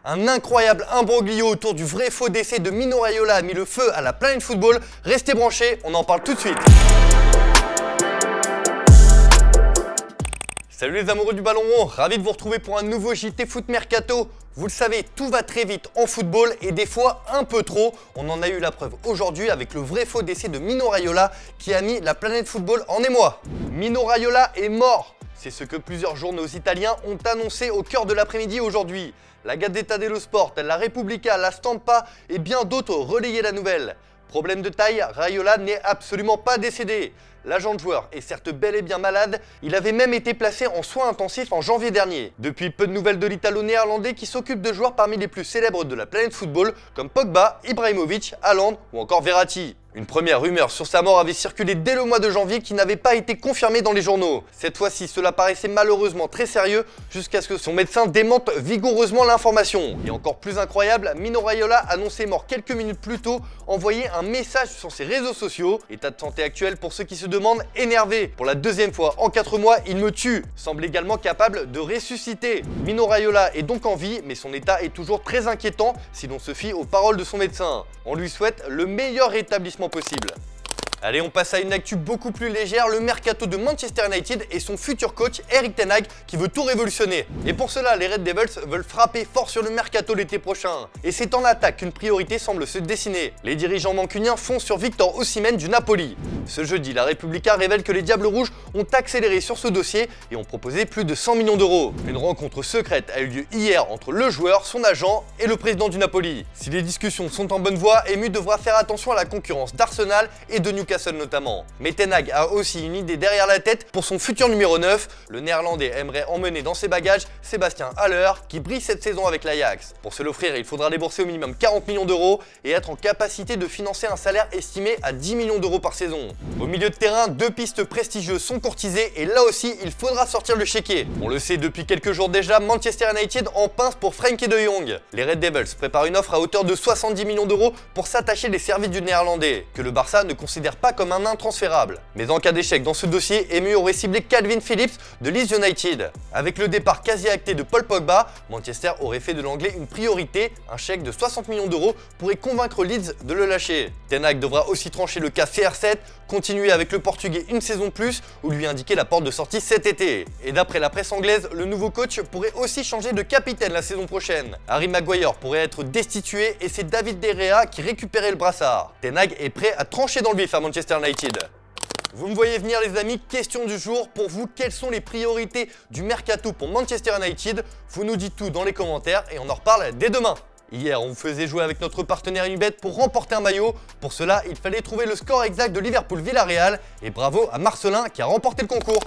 Un incroyable imbroglio autour du vrai faux décès de Mino Raiola a mis le feu à la planète football. Restez branchés, on en parle tout de suite. Salut les amoureux du ballon rond, ravi de vous retrouver pour un nouveau JT Foot Mercato. Vous le savez, tout va très vite en football et des fois un peu trop. On en a eu la preuve aujourd'hui avec le vrai faux décès de Mino Raiola qui a mis la planète football en émoi. Mino Raiola est mort. C'est ce que plusieurs journaux italiens ont annoncé au cœur de l'après-midi aujourd'hui. La Gazzetta dello Sport, la Repubblica, la Stampa et bien d'autres relayaient la nouvelle. Problème de taille, Raiola n'est absolument pas décédé. L'agent de joueur est certes bel et bien malade, il avait même été placé en soins intensifs en janvier dernier. Depuis, peu de nouvelles de l'Italo-néerlandais qui s'occupe de joueurs parmi les plus célèbres de la planète football comme Pogba, Ibrahimovic, Haaland ou encore Verratti. Une première rumeur sur sa mort avait circulé dès le mois de janvier qui n'avait pas été confirmée dans les journaux. Cette fois-ci, cela paraissait malheureusement très sérieux jusqu'à ce que son médecin démente vigoureusement l'information. Et encore plus incroyable, Mino Raiola, annoncé mort quelques minutes plus tôt, envoyait un message sur ses réseaux sociaux. État de santé actuel pour ceux qui se demandent, énervé. Pour la deuxième fois en 4 mois, il me tue. Semble également capable de ressusciter. Mino Raiola est donc en vie, mais son état est toujours très inquiétant si l'on se fie aux paroles de son médecin. On lui souhaite le meilleur rétablissement possible. Allez, on passe à une actu beaucoup plus légère, le mercato de Manchester United et son futur coach Erik ten Hag qui veut tout révolutionner. Et pour cela, les Red Devils veulent frapper fort sur le mercato l'été prochain. Et c'est en attaque qu'une priorité semble se dessiner. Les dirigeants mancuniens foncent sur Victor Osimhen du Napoli. Ce jeudi, la Repubblica révèle que les Diables Rouges ont accéléré sur ce dossier et ont proposé plus de 100 millions d'euros. Une rencontre secrète a eu lieu hier entre le joueur, son agent et le président du Napoli. Si les discussions sont en bonne voie, Emu devra faire attention à la concurrence d'Arsenal et de Newcastle notamment. Mais ten Hag a aussi une idée derrière la tête pour son futur numéro 9. Le néerlandais aimerait emmener dans ses bagages Sébastien Haller qui brille cette saison avec l'Ajax. Pour se l'offrir, il faudra débourser au minimum 40 millions d'euros et être en capacité de financer un salaire estimé à 10 millions d'euros par saison. Au milieu de terrain, 2 pistes prestigieuses sont courtisées et là aussi, il faudra sortir le chéquier. On le sait depuis quelques jours déjà, Manchester United en pince pour Frenkie de Jong. Les Red Devils préparent une offre à hauteur de 70 millions d'euros pour s'attacher les services du néerlandais, que le Barça ne considère pas comme un intransférable. Mais en cas d'échec dans ce dossier, Emu aurait ciblé Calvin Phillips de Leeds United. Avec le départ quasi acté de Paul Pogba, Manchester aurait fait de l'anglais une priorité. Un chèque de 60 millions d'euros pourrait convaincre Leeds de le lâcher. Ten Hag devra aussi trancher le cas CR7, continuer avec le portugais une saison plus ou lui indiquer la porte de sortie cet été. Et d'après la presse anglaise, le nouveau coach pourrait aussi changer de capitaine la saison prochaine. Harry Maguire pourrait être destitué et c'est David De Gea qui récupérait le brassard. Ten Hag est prêt à trancher dans le vif à Manchester United. Vous me voyez venir les amis, question du jour, pour vous, quelles sont les priorités du mercato pour Manchester United? Vous nous dites tout dans les commentaires et on en reparle dès demain. Hier, on vous faisait jouer avec notre partenaire Unibet pour remporter un maillot. Pour cela, il fallait trouver le score exact de Liverpool-Villarreal et bravo à Marcelin qui a remporté le concours.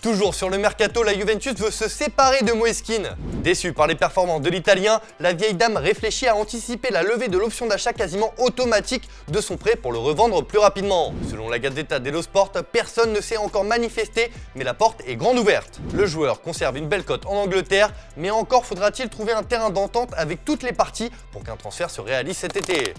Toujours sur le mercato, la Juventus veut se séparer de Moise Kean. Déçu par les performances de l'Italien, la vieille dame réfléchit à anticiper la levée de l'option d'achat quasiment automatique de son prêt pour le revendre plus rapidement. Selon la Gazzetta dello Sport, personne ne s'est encore manifesté, mais la porte est grande ouverte. Le joueur conserve une belle cote en Angleterre, mais encore faudra-t-il trouver un terrain d'entente avec toutes les parties pour qu'un transfert se réalise cet été.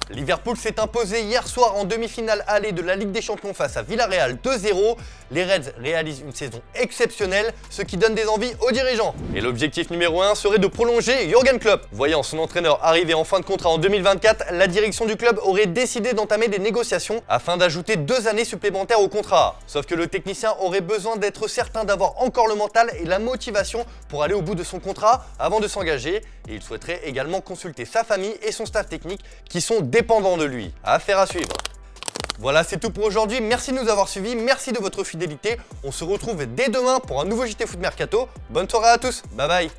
Liverpool s'est imposé hier soir en demi-finale aller de la Ligue des Champions face à Villarreal 2-0. Les Reds réalisent une saison exceptionnelle, ce qui donne des envies aux dirigeants. Et l'objectif numéro 1 serait de prolonger Jürgen Klopp. Voyant son entraîneur arriver en fin de contrat en 2024, la direction du club aurait décidé d'entamer des négociations afin d'ajouter 2 années supplémentaires au contrat. Sauf que le technicien aurait besoin d'être certain d'avoir encore le mental et la motivation pour aller au bout de son contrat avant de s'engager. Et il souhaiterait également consulter sa famille et son staff technique qui sont dépendants de lui. Affaire à suivre. Voilà, c'est tout pour aujourd'hui. Merci de nous avoir suivis, merci de votre fidélité. On se retrouve dès demain pour un nouveau JT Foot Mercato. Bonne soirée à tous, bye bye.